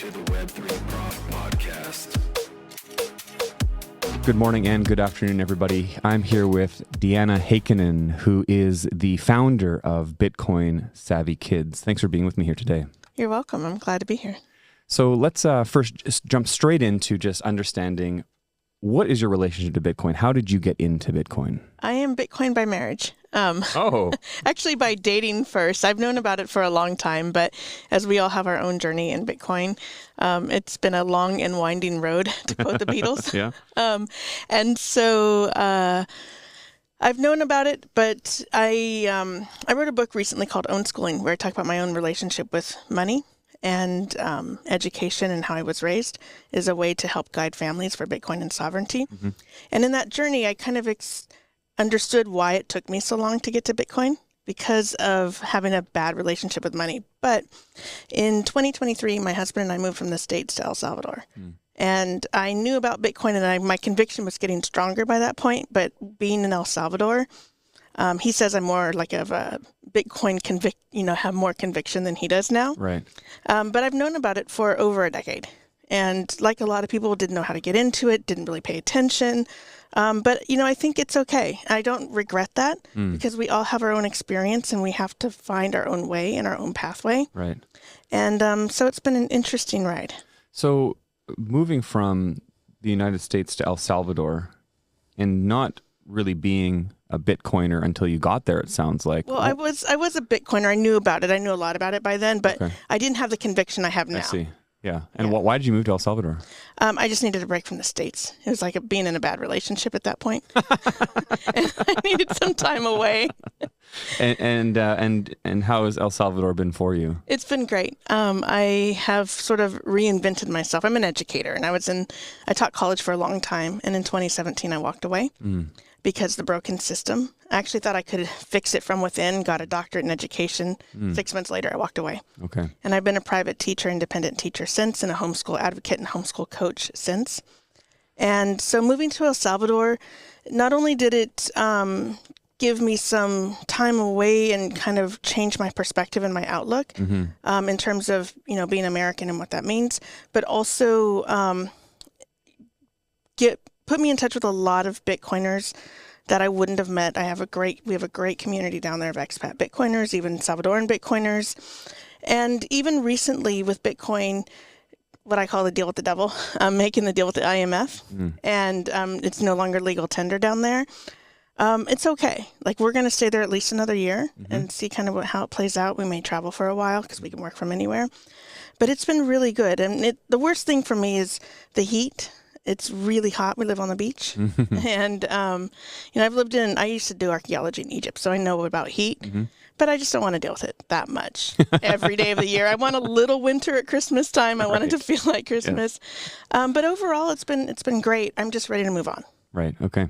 to the Web3 Prof Podcast. Good morning and good afternoon, everybody. I'm here with Deanna Heikkinen, who is the founder of Bitcoin Savvy Kids. Thanks for being with me here today. You're welcome. I'm glad to be here. So let's first just jump straight into just understanding what is your relationship to Bitcoin? How did you get into Bitcoin? I am Bitcoin by marriage. Oh. Actually, by dating first. I've known about it for a long time, but as we all have our own journey in Bitcoin, it's been a long and winding road, to quote the Beatles. Yeah. And so I've known about it, but I wrote a book recently called Ownschooling, where I talk about my own relationship with money and education and how I was raised is a way to help guide families for Bitcoin and sovereignty. Mm-hmm. And in that journey, I kind of understood why it took me so long to get to Bitcoin because of having a bad relationship with money. But in 2023, my husband and I moved from the States to El Salvador. And I knew about Bitcoin and my conviction was getting stronger by that point. But being in El Salvador, he says I'm more like of a Bitcoin have more conviction than he does now. Right. But I've known about it for over a decade. And like a lot of people, didn't know how to get into it, didn't really pay attention. But, I think it's okay. I don't regret that because we all have our own experience and we have to find our own way and our own pathway. Right. And so it's been an interesting ride. So moving from the United States to El Salvador and not really being a Bitcoiner until you got there, it sounds like. Well, I was a Bitcoiner. I knew about it. I knew a lot about it by then, but okay. I didn't have the conviction I have now. I see. Yeah. And why did you move to El Salvador? I just needed a break from the States. It was like being in a bad relationship at that point. And I needed some time away. And how has El Salvador been for you? It's been great. I have sort of reinvented myself. I'm an educator, and I taught college for a long time. And in 2017, I walked away because the broken system. I actually thought I could fix it from within, got a doctorate in education. 6 months later, I walked away. Okay. And I've been a private teacher, independent teacher since, and a homeschool advocate and homeschool coach since. And so moving to El Salvador, not only did it give me some time away and kind of change my perspective and my outlook in terms of, being American and what that means, but also put me in touch with a lot of Bitcoiners that I wouldn't have met. We have a great community down there of expat Bitcoiners, even Salvadoran Bitcoiners. And even recently with Bitcoin, what I call the deal with the devil, I'm making the deal with the IMF. And it's no longer legal tender down there. It's okay. Like, we're going to stay there at least another year and see kind of how it plays out. We may travel for a while because we can work from anywhere. But it's been really good. And the worst thing for me is the heat. It's really hot. We live on the beach. And, I used to do archaeology in Egypt, so I know about heat. But I just don't want to deal with it that much every day of the year. I want a little winter at Christmas time. I want it to feel like Christmas. Yes. But overall, it's been great. I'm just ready to move on. Right. Okay.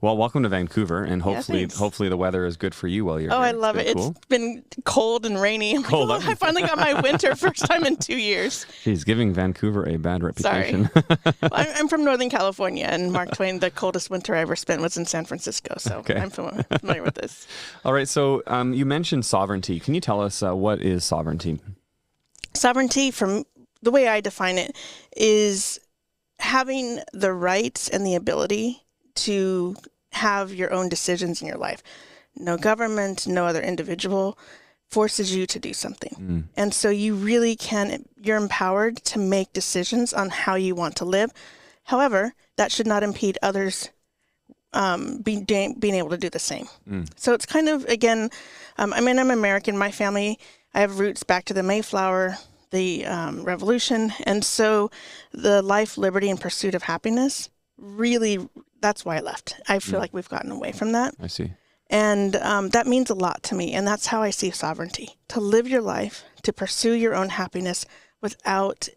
Well, welcome to Vancouver, and hopefully the weather is good for you while you're here. I love it. Cool. It's been cold and rainy. I finally got my winter first time in 2 years. She's giving Vancouver a bad reputation. Sorry. Well, I'm from Northern California, and Mark Twain, the coldest winter I ever spent was in San Francisco, so I'm familiar with this. All right, so you mentioned sovereignty. Can you tell us what is sovereignty? Sovereignty, from the way I define it, is having the rights and the ability to have your own decisions in your life. No government, no other individual forces you to do something. And so you're empowered to make decisions on how you want to live. However, that should not impede others being able to do the same. So it's kind of, again, I'm American. My family, I have roots back to the Mayflower, the Revolution. And so the life, liberty, and pursuit of happiness, really, that's why I left. I feel like we've gotten away from that. I see. And that means a lot to me. And that's how I see sovereignty, to live your life, to pursue your own happiness without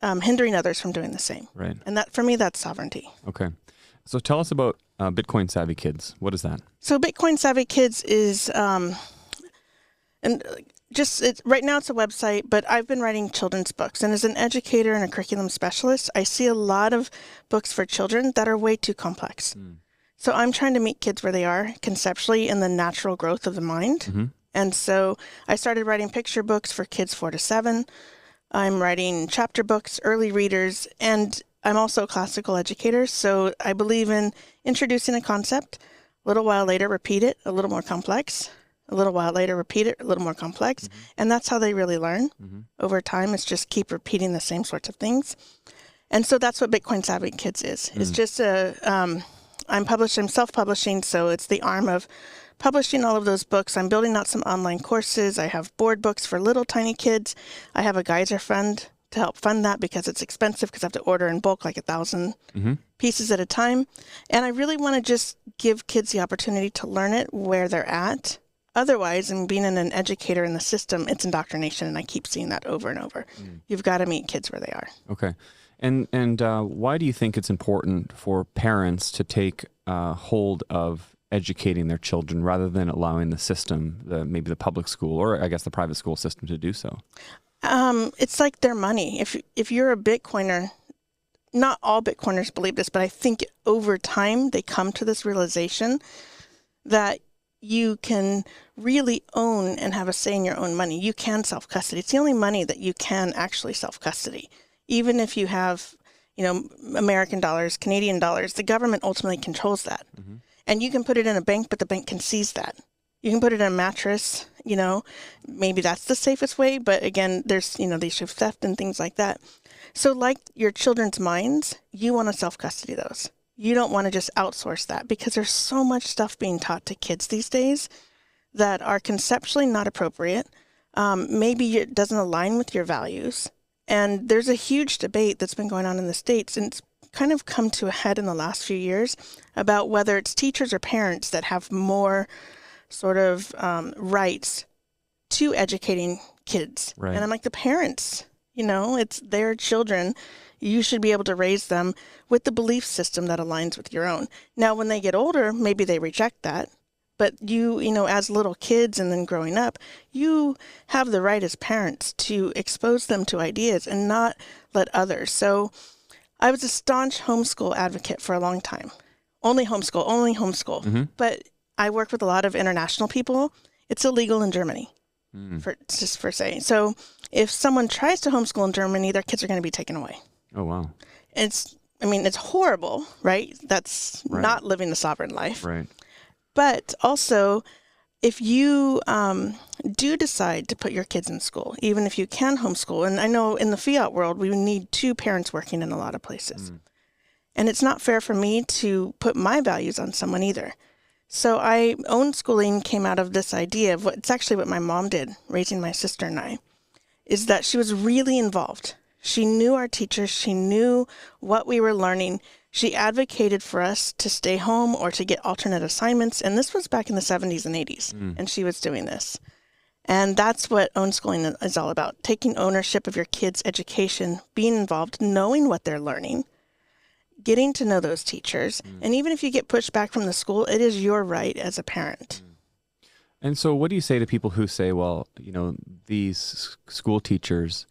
hindering others from doing the same. Right. And that, for me, that's sovereignty. Okay. So tell us about Bitcoin Savvy Kids. What is that? So Bitcoin Savvy Kids is, right now it's a website, but I've been writing children's books. And as an educator and a curriculum specialist, I see a lot of books for children that are way too complex. So I'm trying to meet kids where they are conceptually in the natural growth of the mind. And so I started writing picture books for kids 4 to 7. I'm writing chapter books, early readers, and I'm also a classical educator. So I believe in introducing a concept, a little while later, repeat it, a little more complex, a little while later, repeat it, a little more complex. And that's how they really learn over time. It's just keep repeating the same sorts of things. And so that's what Bitcoin Savvy Kids is. It's just I'm self-publishing, so it's the arm of publishing all of those books. I'm building out some online courses. I have board books for little tiny kids. I have a geyser fund to help fund that because it's expensive because I have to order in bulk like 1,000 pieces at a time. And I really want to just give kids the opportunity to learn it where they're at. Otherwise, and being an educator in the system, it's indoctrination, and I keep seeing that over and over. You've got to meet kids where they are. Okay. And why do you think it's important for parents to take hold of educating their children rather than allowing the system, maybe the public school or I guess the private school system to do so? It's like their money. If you're a Bitcoiner, not all Bitcoiners believe this, but I think over time they come to this realization that you can really own and have a say in your own money. You can self-custody. It's the only money that you can actually self-custody. Even if you have, American dollars, Canadian dollars, the government ultimately controls that. And you can put it in a bank, but the bank can seize that. You can put it in a mattress, maybe that's the safest way. But again, there's, the issue of theft and things like that. So like your children's minds, you want to self-custody those. You don't want to just outsource that because there's so much stuff being taught to kids these days that are conceptually not appropriate. Maybe it doesn't align with your values. And there's a huge debate that's been going on in the States, and it's kind of come to a head in the last few years about whether it's teachers or parents that have more sort of rights to educating kids. Right. And I'm like, the parents, it's their children. You should be able to raise them with the belief system that aligns with your own. Now, when they get older, maybe they reject that. But you as little kids and then growing up, you have the right as parents to expose them to ideas and not let others. So I was a staunch homeschool advocate for a long time. Only homeschool. But I work with a lot of international people. It's illegal in Germany, for saying. So if someone tries to homeschool in Germany, their kids are going to be taken away. Oh, wow. It's horrible, right? That's not living the sovereign life. Right. But also, if you do decide to put your kids in school, even if you can homeschool, and I know in the fiat world, we need 2 parents working in a lot of places. And it's not fair for me to put my values on someone either. So Ownschooling came out of this idea of it's actually what my mom did, raising my sister and I, is that she was really involved. She knew our teachers. She knew what we were learning. She advocated for us to stay home or to get alternate assignments. And this was back in the 70s and 80s. And she was doing this. And that's what Ownschooling is all about. Taking ownership of your kids' education, being involved, knowing what they're learning, getting to know those teachers. And even if you get pushed back from the school, it is your right as a parent. And so what do you say to people who say, well, these school teachers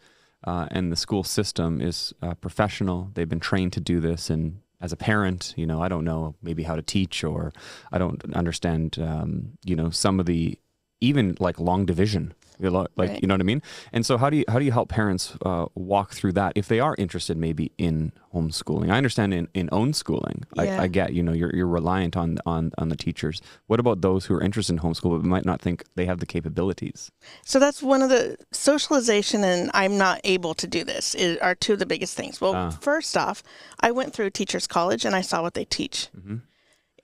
and the school system is professional. They've been trained to do this. And as a parent, I don't know maybe how to teach, or I don't understand, some of the, even like long division, Right. You know what I mean? And so how do you help parents walk through that if they are interested maybe in homeschooling? I understand in Ownschooling, I get, you're reliant on the teachers. What about those who are interested in homeschool but might not think they have the capabilities? So that's one of the socialization, and I'm not able to do this are 2 of the biggest things. Well, first off, I went through teachers college and I saw what they teach.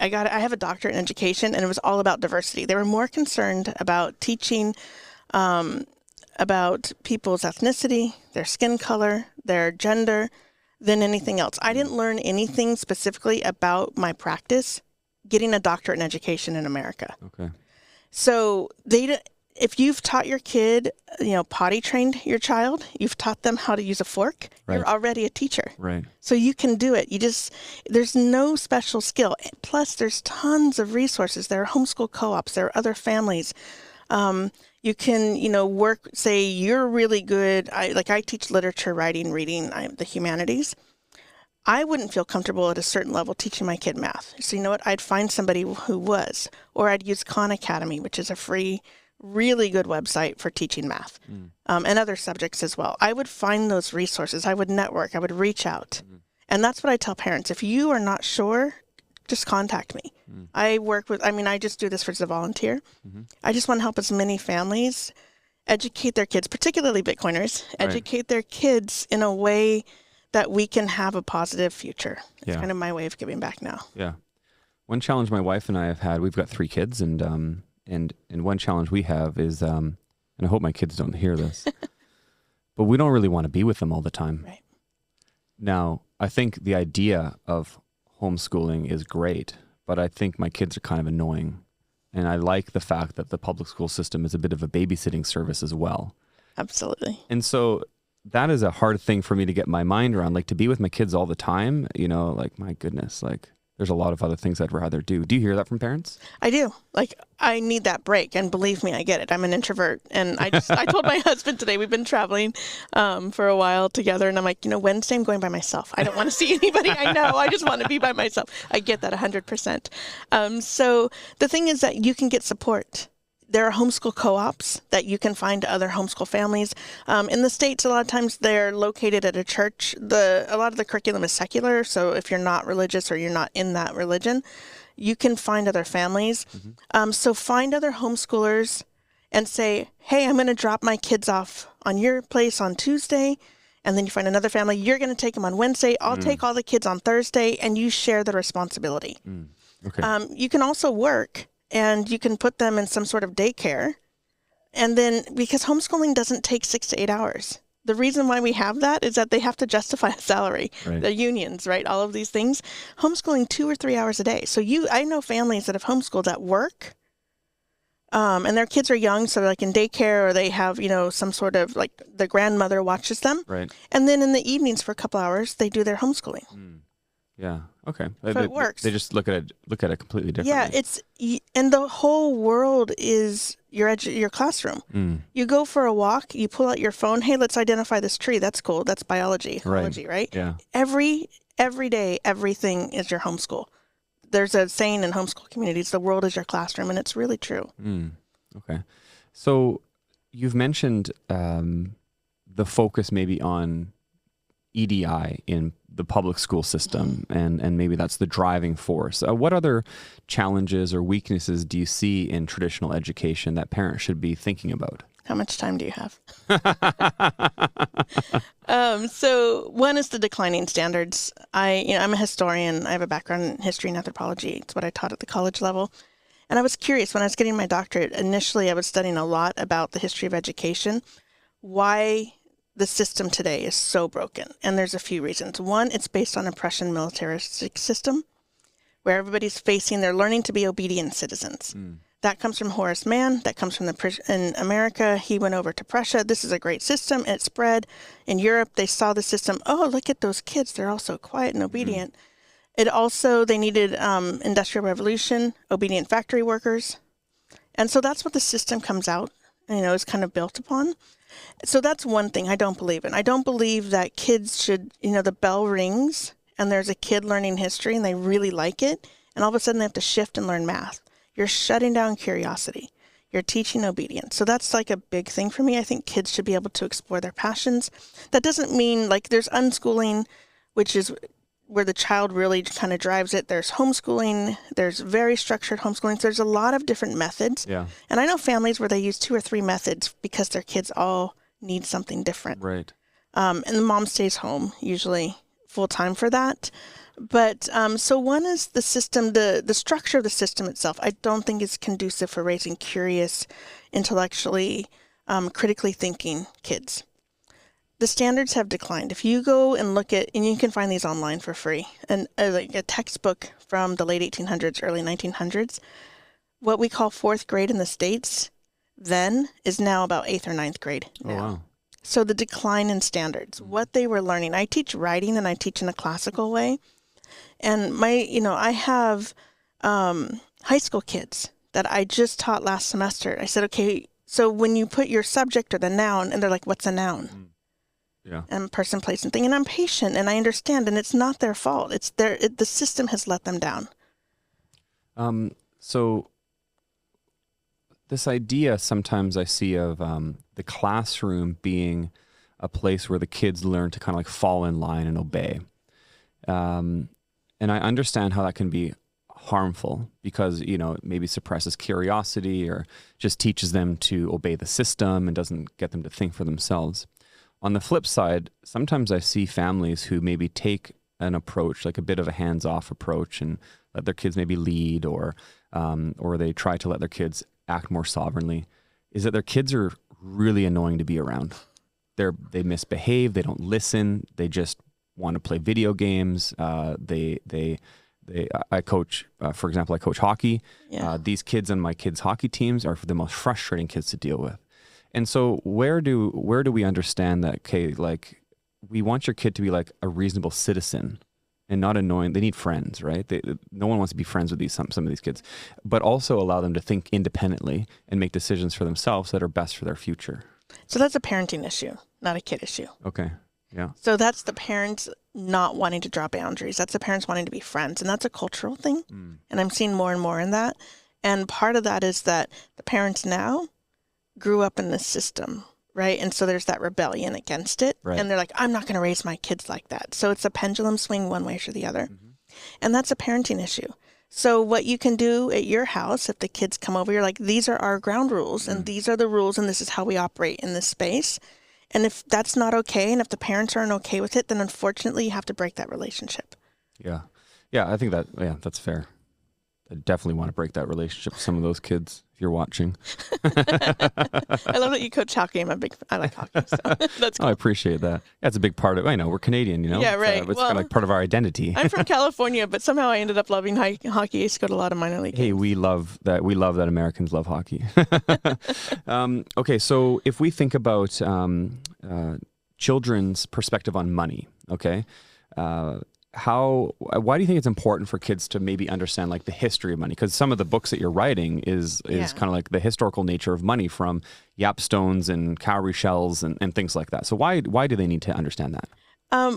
I have a doctorate in education, and it was all about diversity. They were more concerned about teaching about people's ethnicity, their skin color, their gender, than anything else. I didn't learn anything specifically about my practice getting a doctorate in education in America. Okay. So if you've taught your kid, potty trained your child, you've taught them how to use a fork, you're already a teacher. Right. So you can do it. There's no special skill. Plus, there's tons of resources. There are homeschool co-ops. There are other families. You can, work, say you're really good. I teach literature, writing, reading, the humanities. I wouldn't feel comfortable at a certain level teaching my kid math. So you know what? I'd find somebody who was, or I'd use Khan Academy, which is a free really good website for teaching math and other subjects as well. I would find those resources. I would network. I would reach out. And that's what I tell parents. If you are not sure, just contact me. I just do this as a volunteer. I just want to help as many families educate their kids, particularly Bitcoiners, educate their kids in a way that we can have a positive future. It's kind of my way of giving back now. Yeah. One challenge my wife and I have had, we've got 3 kids, and one challenge we have is, and I hope my kids don't hear this, but we don't really want to be with them all the time. Right. Now, I think the idea of homeschooling is great, but I think my kids are kind of annoying. And I like the fact that the public school system is a bit of a babysitting service as well. Absolutely. And so that is a hard thing for me to get my mind around, like to be with my kids all the time, like, my goodness, like there's a lot of other things I'd rather do. Do you hear that from parents? I do. Like, I need that break. And believe me, I get it. I'm an introvert. And I told my husband today, we've been traveling for a while together. And I'm like, Wednesday I'm going by myself. I don't want to see anybody I know. I just want to be by myself. I get that 100%. So the thing is that you can get support. There are homeschool co-ops that you can find other homeschool families. In the States, a lot of times they're located at a church. A lot of the curriculum is secular, so if you're not religious or you're not in that religion, you can find other families. So find other homeschoolers and say, hey, I'm going to drop my kids off on your place on Tuesday, and then you find another family. You're going to take them on Wednesday. I'll take all the kids on Thursday, and you share the responsibility. Okay. You can also work. And you can put them in some sort of daycare. And then, because homeschooling doesn't take 6 to 8 hours. The reason why we have that is that they have to justify a salary, the unions, right? All of these things. Homeschooling 2 or 3 hours a day. So I know families that have homeschooled at work, and their kids are young, so they're like in daycare, or they have, some sort of like the grandmother watches them. Right. And then in the evenings for a couple hours, they do their homeschooling. Yeah. Okay. So it works. They just look at it completely differently. Yeah, and the whole world is your classroom. You go for a walk, you pull out your phone. Hey, let's identify this tree. That's cool. That's biology, right? Yeah. Every day, everything is your homeschool. There's a saying in homeschool communities: the world is your classroom, and it's really true. Okay. So you've mentioned the focus maybe on EDI in the public school system, and maybe that's the driving force. What other challenges or weaknesses do you see in traditional education that parents should be thinking about? How much time do you have? So one is the declining standards. I'm a historian. I have a background in history and anthropology. It's what I taught at the college level. And I was curious when I was getting my doctorate. Initially, I was studying a lot about the history of education, why the system today is so broken. And there's a few reasons. One, it's based on oppression militaristic system where everybody's they're learning to be obedient citizens. That comes from Horace Mann. That comes from in America. He went over to Prussia. This is a great system. It spread. In Europe, they saw the system. Oh, look at those kids. They're all so quiet and obedient. They needed industrial revolution, obedient factory workers. And so that's what the system comes out, is kind of built upon. So that's one thing I don't believe in. I don't believe that kids should, the bell rings and there's a kid learning history and they really like it. And all of a sudden they have to shift and learn math. You're shutting down curiosity. You're teaching obedience. So that's like a big thing for me. I think kids should be able to explore their passions. That doesn't mean like there's unschooling, which is where the child really kind of drives it. There's homeschooling. There's very structured homeschooling. So there's a lot of different methods. Yeah. And I know families where they use 2 or 3 methods because their kids all need something different. Right. And the mom stays home usually full time for that. But so one is the system, the structure of the system itself. I don't think is conducive for raising curious, intellectually, critically thinking kids. The standards have declined. If you go and look at, and you can find these online for free, and like a textbook from the late 1800s, early 1900s, what we call 4th grade in the States then is now about 8th or 9th grade now. Oh, wow. So the decline in standards, what they were learning. I teach writing and I teach in a classical way. And I have high school kids that I just taught last semester. I said, okay, so when you put your subject or the noun, and they're like, what's a noun? Yeah. And person, place, and thing. And I'm patient and I understand, and it's not their fault. It's the system has let them down. So this idea sometimes I see of the classroom being a place where the kids learn to kind of like fall in line and obey. And I understand how that can be harmful because, you know, it maybe suppresses curiosity or just teaches them to obey the system and doesn't get them to think for themselves. On the flip side, sometimes I see families who maybe take an approach, like a bit of a hands-off approach, and let their kids maybe lead, or they try to let their kids act more sovereignly, is that their kids are really annoying to be around. They misbehave, they don't listen, they just want to play video games. I coach, for example, I coach hockey. Yeah. These kids on my kids' hockey teams are the most frustrating kids to deal with. And so where do we understand that, okay, like we want your kid to be like a reasonable citizen and not annoying. They need friends, right? No one wants to be friends with some of these kids, but also allow them to think independently and make decisions for themselves that are best for their future. So that's a parenting issue, not a kid issue. Okay. Yeah. So that's the parents not wanting to draw boundaries. That's the parents wanting to be friends. And that's a cultural thing. And I'm seeing more and more in that. And part of that is that the parents now grew up in this system, right? And so there's that rebellion against it. Right. And they're like, I'm not going to raise my kids like that. So it's a pendulum swing one way or the other. And that's a parenting issue. So what you can do at your house, if the kids come over, you're like, these are our ground rules and these are the rules and this is how we operate in this space. And if that's not okay, and if the parents aren't okay with it, then unfortunately you have to break that relationship. Yeah. Yeah, I think that's fair. I definitely want to break that relationship with some of those kids if you're watching. I love that you coach hockey. I like hockey, so that's cool. Oh, I appreciate that. Yeah, it's a big part of, I know, we're Canadian, you know? Yeah, right. It's kind of like part of our identity. I'm from California, but somehow I ended up loving hockey. I used to go to a lot of minor league games. Hey, we love that. We love that Americans love hockey. Okay, so if we think about children's perspective on money, okay, why do you think it's important for kids to maybe understand like the history of money? Because some of the books that you're writing is kind of like the historical nature of money, from yap stones and cowrie shells and things like that. So why do they need to understand that?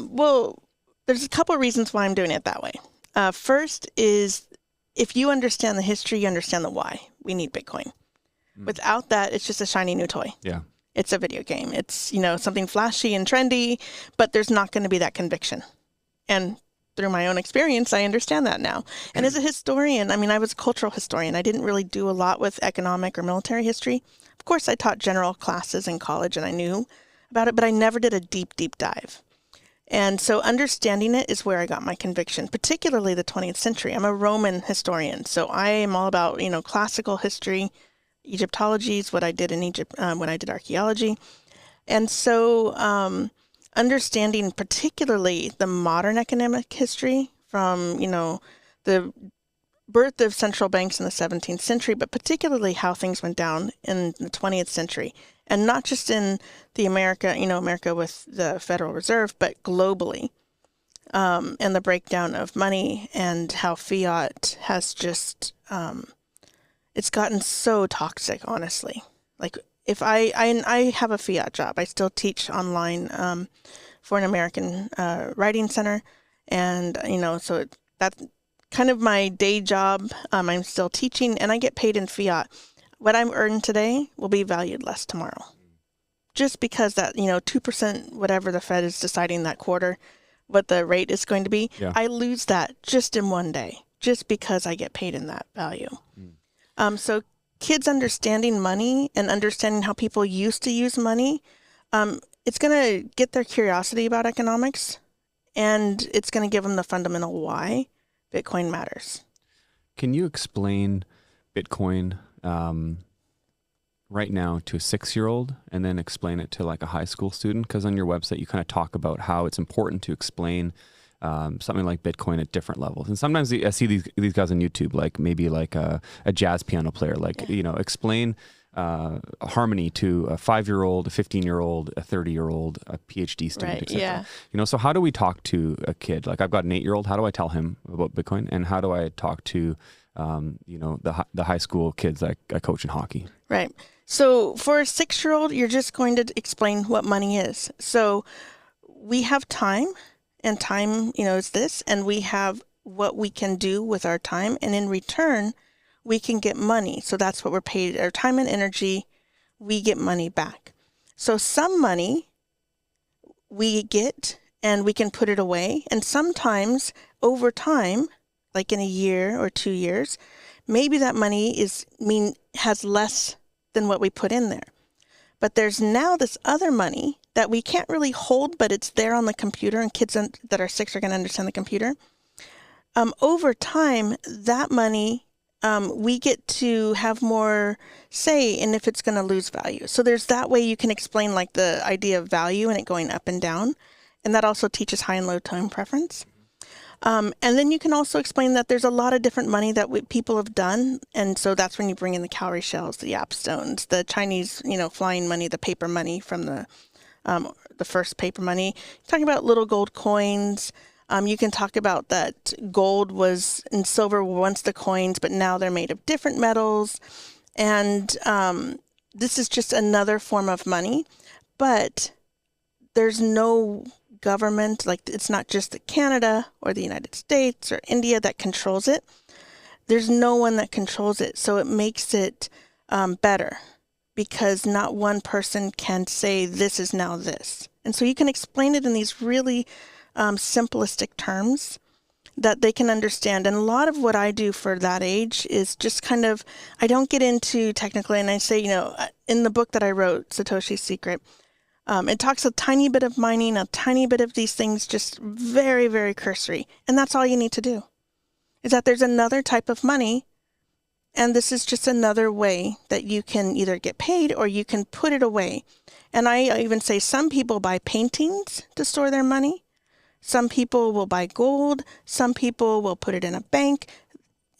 Well, there's a couple of reasons why I'm doing it that way. First is, if you understand the history, you understand the why we need Bitcoin. Without that, it's just a shiny new toy. Yeah. It's a video game. It's, something flashy and trendy, but there's not going to be that conviction. And through my own experience, I understand that now. And as a historian, I was a cultural historian. I didn't really do a lot with economic or military history. Of course, I taught general classes in college and I knew about it, but I never did a deep, deep dive. And so understanding it is where I got my conviction, particularly the 20th century. I'm a Roman historian, so I am all about, classical history. Egyptology is what I did in Egypt when I did archaeology. And so understanding particularly the modern economic history from, the birth of central banks in the 17th century, but particularly how things went down in the 20th century. And not just in the America with the Federal Reserve, but globally. And the breakdown of money and how fiat has just, it's gotten so toxic, honestly. Like, if I have a fiat job, I still teach online for an American writing center. And, so that's kind of my day job. I'm still teaching and I get paid in fiat. What I'm earning today will be valued less tomorrow. Just because that, 2%, whatever the Fed is deciding that quarter, what the rate is going to be, I lose that just in one day, just because I get paid in that value. So kids understanding money and understanding how people used to use money, it's going to get their curiosity about economics, and it's going to give them the fundamental why Bitcoin matters. Can you explain Bitcoin right now to a 6-year-old and then explain it to like a high school student? Because on your website, you kind of talk about how it's important to explain something like Bitcoin at different levels. And sometimes I see these guys on YouTube, like maybe like a jazz piano player, like, explain harmony to a 5-year-old, a 15-year-old, a 30-year-old, a PhD student, etc. So how do we talk to a kid? Like, I've got an 8-year-old. How do I tell him about Bitcoin? And how do I talk to, the high school kids I coach in hockey? Right. So for a 6-year-old, you're just going to explain what money is. So we have time, and time, is this, and we have what we can do with our time. And in return, we can get money. So that's what we're paid, our time and energy, we get money back. So some money we get and we can put it away. And sometimes over time, like in a year or 2 years, maybe that money has less than what we put in there. But there's now this other money that we can't really hold, but it's there on the computer, and kids that are 6 are going to understand the computer. Over time, that money, we get to have more say in if it's going to lose value. So there's that way you can explain like the idea of value and it going up and down. And that also teaches high and low time preference. And then you can also explain that there's a lot of different money that people have done. And so that's when you bring in the cowrie shells, the yap stones, the Chinese, flying money, the paper money from the first paper money. Talking about little gold coins. You can talk about that gold and silver were once the coins, but now they're made of different metals. And this is just another form of money. But there's no government, like it's not just Canada or the United States or India that controls it. There's no one that controls it. So it makes it better because not one person can say this is now this. And so you can explain it in these really simplistic terms that they can understand. And a lot of what I do for that age is just kind of, I don't get into technically, and I say, in the book that I wrote, Satoshi's Secret, it talks a tiny bit of mining, a tiny bit of these things, just very, very cursory. And that's all you need to do, is that there's another type of money. And this is just another way that you can either get paid or you can put it away. And I even say some people buy paintings to store their money. Some people will buy gold. Some people will put it in a bank.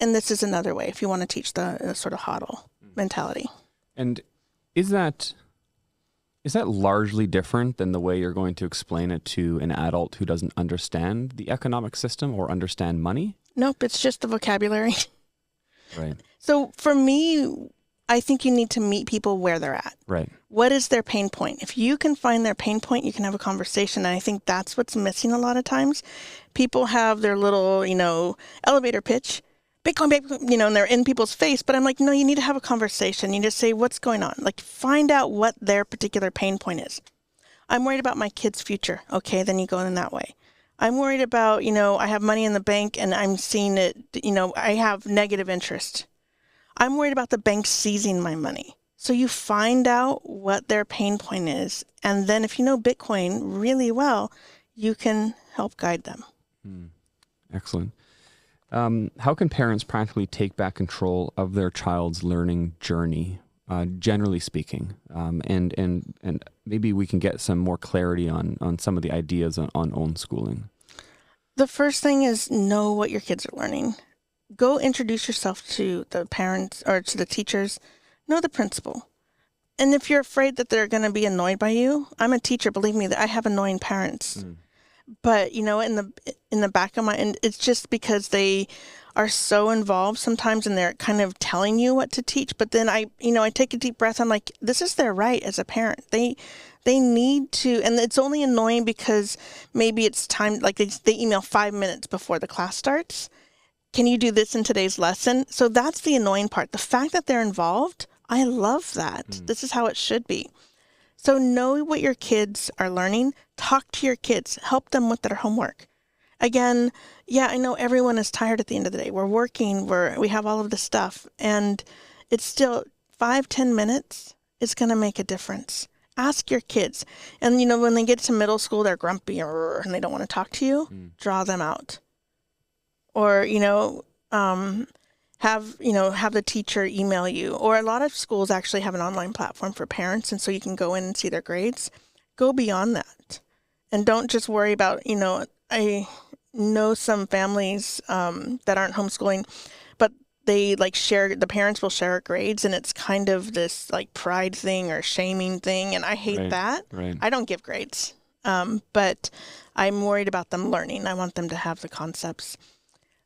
And this is another way if you want to teach the sort of hodl mentality. And is that largely different than the way you're going to explain it to an adult who doesn't understand the economic system or understand money? Nope, it's just the vocabulary. Right. So for me, I think you need to meet people where they're at. Right. What is their pain point? If you can find their pain point, you can have a conversation. And I think that's what's missing a lot of times. People have their little, elevator pitch, Bitcoin, and they're in people's face. But I'm like, no, you need to have a conversation. You just say, what's going on? Like, find out what their particular pain point is. I'm worried about my kid's future. Okay, then you go in that way. I'm worried about, I have money in the bank and I'm seeing it, I have negative interest. I'm worried about the bank seizing my money. So you find out what their pain point is. And then if you know Bitcoin really well, you can help guide them. Excellent. How can parents practically take back control of their child's learning journey, generally speaking? And maybe we can get some more clarity on some of the ideas on Ownschooling. The first thing is know what your kids are learning. Go introduce yourself to the parents or to the teachers. Know the principal. And if you're afraid that they're going to be annoyed by you, I'm a teacher. Believe me, that I have annoying parents. But, in the back of my, and it's just because they are so involved sometimes and they're kind of telling you what to teach. But then I take a deep breath. I'm like, this is their right as a parent. They need to, and it's only annoying because maybe it's time, like they email 5 minutes before the class starts. Can you do this in today's lesson? So that's the annoying part. The fact that they're involved, I love that. This is how it should be. So know what your kids are learning. Talk to your kids. Help them with their homework. Again, yeah, I know everyone is tired at the end of the day. We're working, we have all of this stuff. And it's still 5-10 minutes is going to make a difference. Ask your kids. And, when they get to middle school, they're grumpy and they don't want to talk to you. Draw them out. Or, have the teacher email you. Or a lot of schools actually have an online platform for parents, and so you can go in and see their grades. Go beyond that. And don't just worry about, I know some families that aren't homeschooling, but they the parents will share grades, and it's kind of this pride thing or shaming thing, and I hate that. Right. I don't give grades, but I'm worried about them learning. I want them to have the concepts.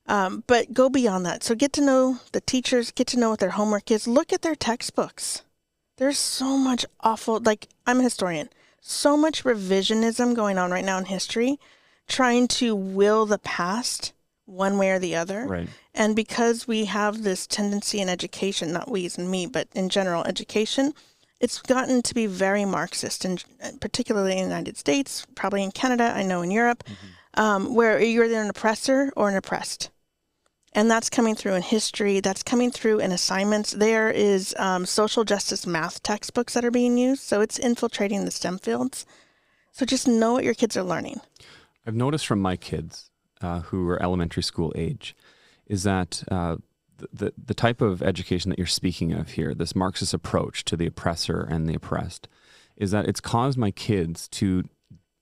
But go beyond that. So get to know the teachers, get to know what their homework is. Look at their textbooks. There's so much awful, I'm a historian, so much revisionism going on right now in history, trying to will the past one way or the other. Right. And because we have this tendency in education, not we as in me, but in general education, it's gotten to be very Marxist, and particularly in the United States, probably in Canada, I know in Europe, where you're either an oppressor or an oppressed. And that's coming through in history. That's coming through in assignments. There is social justice math textbooks that are being used. So it's infiltrating the STEM fields. So just know what your kids are learning. I've noticed from my kids who are elementary school age is that the type of education that you're speaking of here, this Marxist approach to the oppressor and the oppressed, is that it's caused my kids to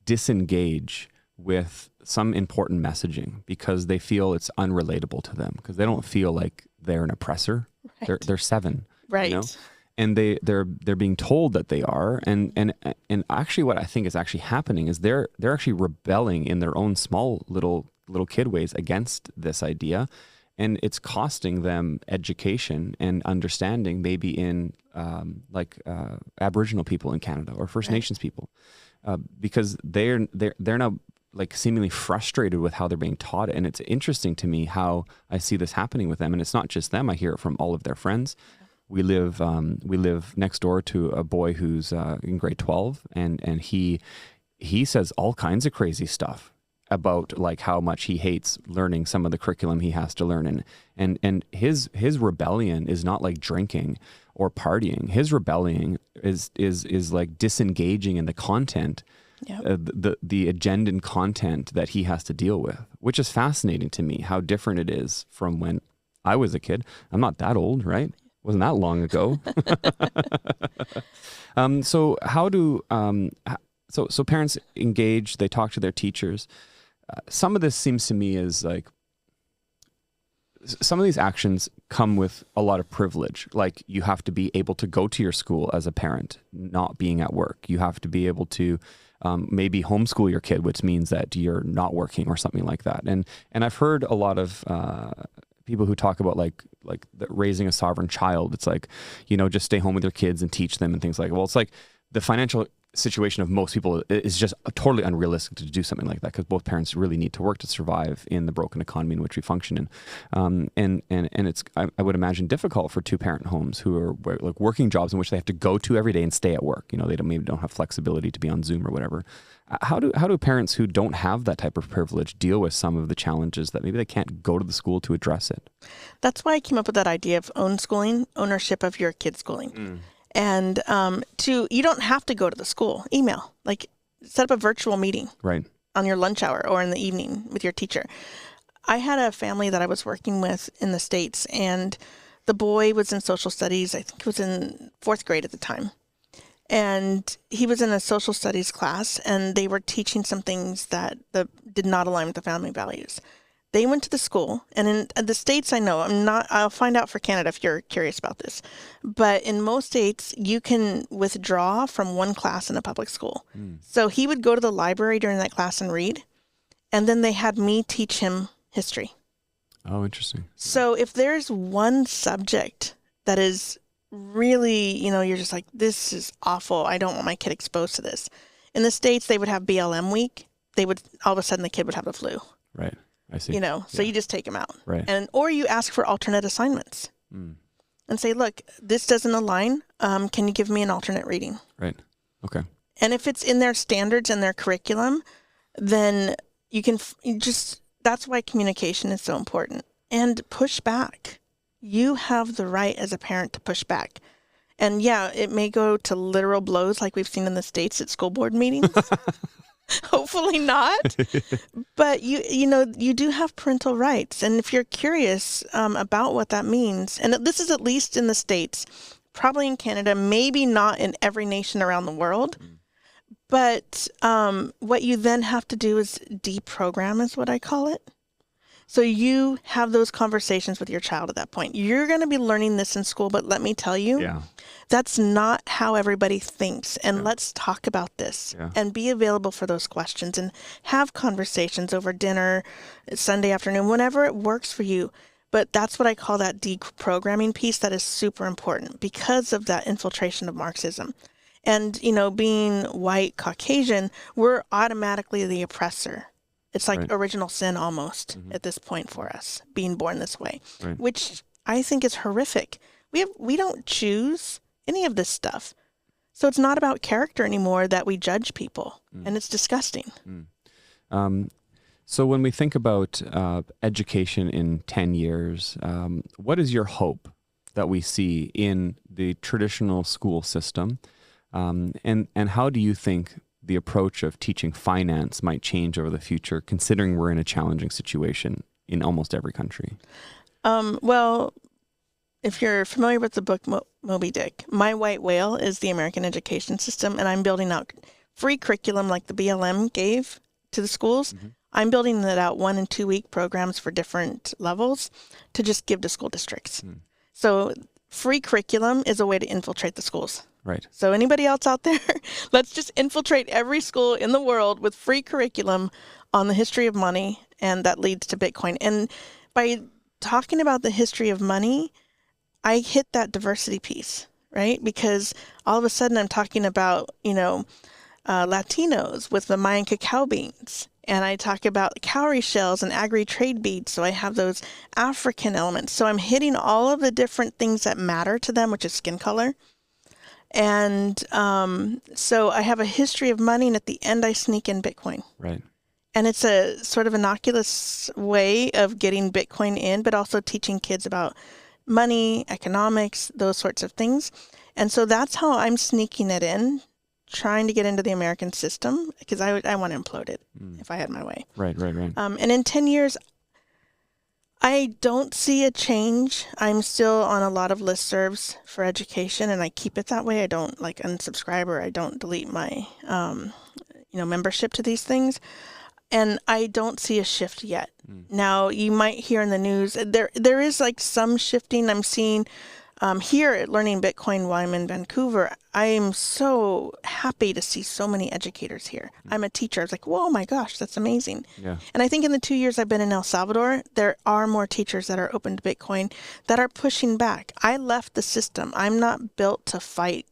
disengage with some important messaging because they feel it's unrelatable to them, because they don't feel like they're an oppressor. Right. They're 7, Right. you know? And they're being told that they are, and actually what I think is actually happening is they're actually rebelling in their own small little kid ways against this idea, and it's costing them education and understanding, maybe in Aboriginal people in Canada or First Nations people, because they're now like seemingly frustrated with how they're being taught it. And it's interesting to me how I see this happening with them, and it's not just them. I hear it from all of their friends. We live next door to a boy who's in grade 12, and he says all kinds of crazy stuff about like how much he hates learning some of the curriculum he has to learn, and his rebellion is not like drinking or partying. His rebellion is like disengaging in the content, the agenda and content that he has to deal with, which is fascinating to me. How different it is from when I was a kid. I'm not that old, right? Wasn't that long ago. So how do so parents engage? They talk to their teachers. Some of this seems to me is like some of these actions come with a lot of privilege. Like you have to be able to go to your school as a parent, not being at work. You have to be able to maybe homeschool your kid, which means that you're not working or something like that. And I've heard a lot of people who talk about like raising a sovereign child. It's like, you know, just stay home with your kids and teach them and things like, well, it's like the financial situation of most people is just totally unrealistic to do something like that, because both parents really need to work to survive in the broken economy in which we function in. And it's, I would imagine, difficult for 2-parent homes who are like working jobs in which they have to go to every day and stay at work. You know, they maybe don't have flexibility to be on Zoom or whatever. How do parents who don't have that type of privilege deal with some of the challenges that maybe they can't go to the school to address it? That's why I came up with that idea of Ownschooling, ownership of your kids' schooling. And you don't have to go to the school. Email, like set up a virtual meeting on your lunch hour or in the evening with your teacher. I had a family that I was working with in the States, and the boy was in social studies. I think he was in 4th grade at the time. And he was in a social studies class, and they were teaching some things that did not align with the family values. They went to the school, and in the States, I know, I'll find out for Canada if you're curious about this, but in most states, you can withdraw from one class in a public school. So he would go to the library during that class and read, and then they had me teach him history. Oh, interesting. So if there's one subject that is really, you know, you're just like, this is awful, I don't want my kid exposed to this. In the States, they would have BLM week. They would, all of a sudden, the kid would have the flu. Right. I see. You know, so you just take them out. Right. Or you ask for alternate assignments and say, look, this doesn't align. Can you give me an alternate reading? Right. Okay. And if it's in their standards and their curriculum, then you can that's why communication is so important. And push back. You have the right as a parent to push back. And yeah, it may go to literal blows like we've seen in the States at school board meetings. Hopefully not. But you do have parental rights. And if you're curious about what that means, and this is at least in the States, probably in Canada, maybe not in every nation around the world. But what you then have to do is deprogram, is what I call it. So you have those conversations with your child at that point. You're going to be learning this in school, but let me tell you, that's not how everybody thinks. And let's talk about this and be available for those questions and have conversations over dinner, Sunday afternoon, whenever it works for you. But that's what I call that deprogramming piece that is super important because of that infiltration of Marxism. And, you know, being white, Caucasian, we're automatically the oppressor. It's like Right. original sin almost Mhm. at this point for us, being born this way, Right. which I think is horrific. We don't choose any of this stuff. So it's not about character anymore that we judge people, and it's disgusting. So when we think about education in 10 years, what is your hope that we see in the traditional school system? And how do you think the approach of teaching finance might change over the future, considering we're in a challenging situation in almost every country? Well, if you're familiar with the book Moby Dick, My White Whale is the American education system, and I'm building out free curriculum like the BLM gave to the schools. I'm building that out 1 and 2 week programs for different levels to just give to school districts. So free curriculum is a way to infiltrate the schools. Right. So anybody else out there, let's just infiltrate every school in the world with free curriculum on the history of money, and that leads to Bitcoin. And by talking about the history of money, I hit that diversity piece, right? Because all of a sudden I'm talking about, Latinos with the Mayan cacao beans. And I talk about cowrie shells and agri-trade beads. So I have those African elements. So I'm hitting all of the different things that matter to them, which is skin color. And so I have a history of money, and at the end I sneak in Bitcoin. Right. And it's a sort of innocuous way of getting Bitcoin in, but also teaching kids about money, economics, those sorts of things. And so that's how I'm sneaking it in, trying to get into the American system, because I want to implode it if I had my way. Right. And in 10 years, I don't see a change. I'm still on a lot of listservs for education, and I keep it that way. I don't unsubscribe, or I don't delete my membership to these things. And I don't see a shift yet. Now, you might hear in the news, there is some shifting I'm seeing here at Learning Bitcoin while I'm in Vancouver. I am so happy to see so many educators here. I'm a teacher. I was like, whoa, my gosh, that's amazing. Yeah. And I think in the 2 years I've been in El Salvador, there are more teachers that are open to Bitcoin that are pushing back. I left the system. I'm not built to fight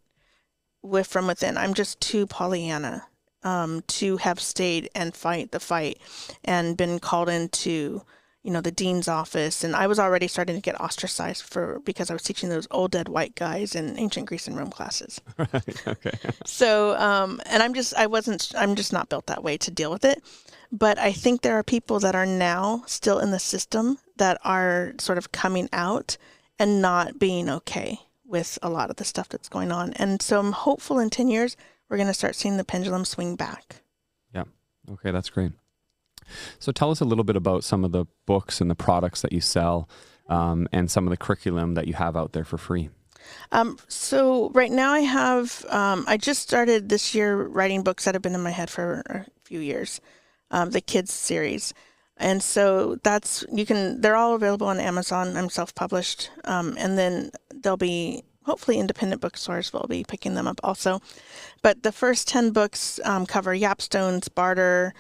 from within. I'm just too Pollyanna to have stayed and fight the fight and been called into, the dean's office. And I was already starting to get ostracized because I was teaching those old dead white guys in ancient Greece and Rome classes. Right. Okay. So, and I'm just not built that way to deal with it. But I think there are people that are now still in the system that are sort of coming out and not being okay with a lot of the stuff that's going on. And so I'm hopeful in 10 years, we're going to start seeing the pendulum swing back. Yeah. Okay, that's great. So tell us a little bit about some of the books and the products that you sell, and some of the curriculum that you have out there for free. So right now I just started this year writing books that have been in my head for a few years, the kids series. And so they're all available on Amazon. I'm self-published. And then there'll be hopefully independent bookstores will be picking them up also. But the first 10 books cover yapstones, barter,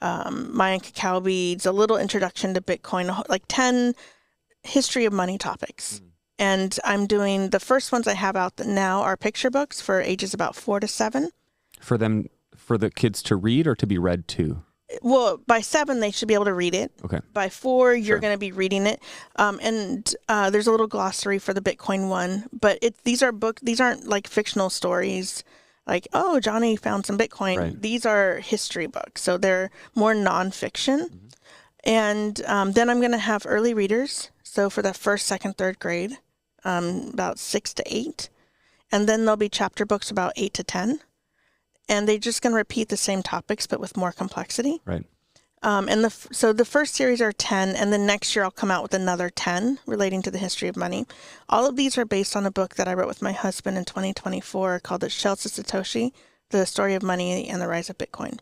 Mayan cacao beads, a little introduction to Bitcoin, like 10 history of money topics. And I'm doing the first ones I have out now are picture books for ages about 4 to 7. For the kids to read or to be read to? Well, by 7, they should be able to read it. Okay. By 4, you're going to be reading it. And there's a little glossary for the Bitcoin one. But these aren't like fictional stories like, oh, Johnny found some Bitcoin. Right. These are history books. So they're more nonfiction. And then I'm going to have early readers. So for the first, second, third grade, about 6 to 8. And then there'll be chapter books about 8 to 10. And they're just going to repeat the same topics, but with more complexity. Right. So the first series are 10, and then next year I'll come out with another 10 relating to the history of money. All of these are based on a book that I wrote with my husband in 2024 called The Shells of Satoshi, The Story of Money and the Rise of Bitcoin.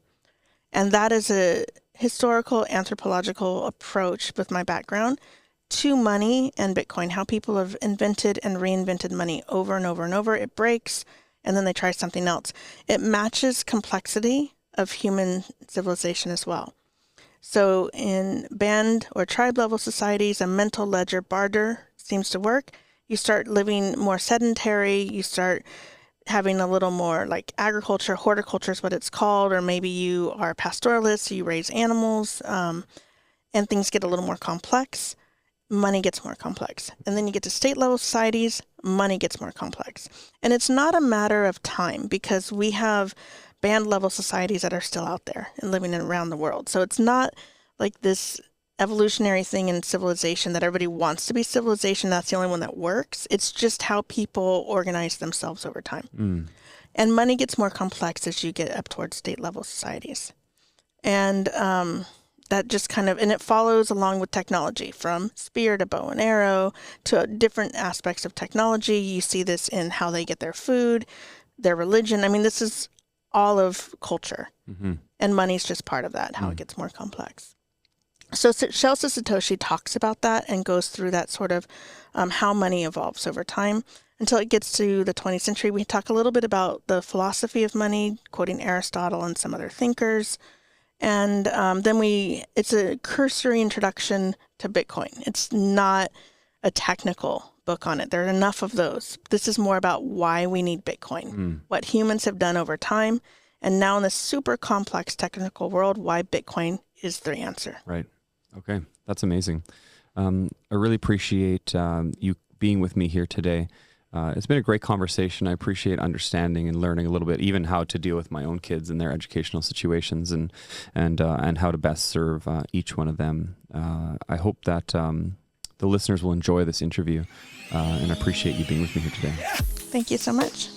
And that is a historical anthropological approach with my background to money and Bitcoin, how people have invented and reinvented money over and over and over. It breaks, and then they try something else. It matches complexity of human civilization as well. So in band or tribe level societies, a mental ledger barter seems to work. You start living more sedentary. You start having a little more like agriculture, horticulture is what it's called, or maybe you are a pastoralist, so you raise animals, and things get a little more complex, money gets more complex. And then you get to state level societies, money gets more complex. And it's not a matter of time, because we have band level societies that are still out there and living around the world. So it's not like this evolutionary thing in civilization that everybody wants to be civilization. That's the only one that works. It's just how people organize themselves over time. And money gets more complex as you get up towards state level societies. And that just kind of, and it follows along with technology, from spear to bow and arrow to different aspects of technology. You see this in how they get their food, their religion. I mean, this is all of culture, and money's just part of that, how it gets more complex. So Shelsa Satoshi talks about that and goes through that sort of how money evolves over time until it gets to the 20th century. We talk a little bit about the philosophy of money, quoting Aristotle and some other thinkers. And then it's a cursory introduction to Bitcoin. It's not a technical book on it. There are enough of those. This is more about why we need Bitcoin, what humans have done over time, and now in this super complex technical world, why Bitcoin is the answer. Right. Okay. That's amazing. I really appreciate you being with me here today. It's been a great conversation. I appreciate understanding and learning a little bit, even how to deal with my own kids and their educational situations, and how to best serve each one of them. I hope that the listeners will enjoy this interview, and I appreciate you being with me here today. Thank you so much.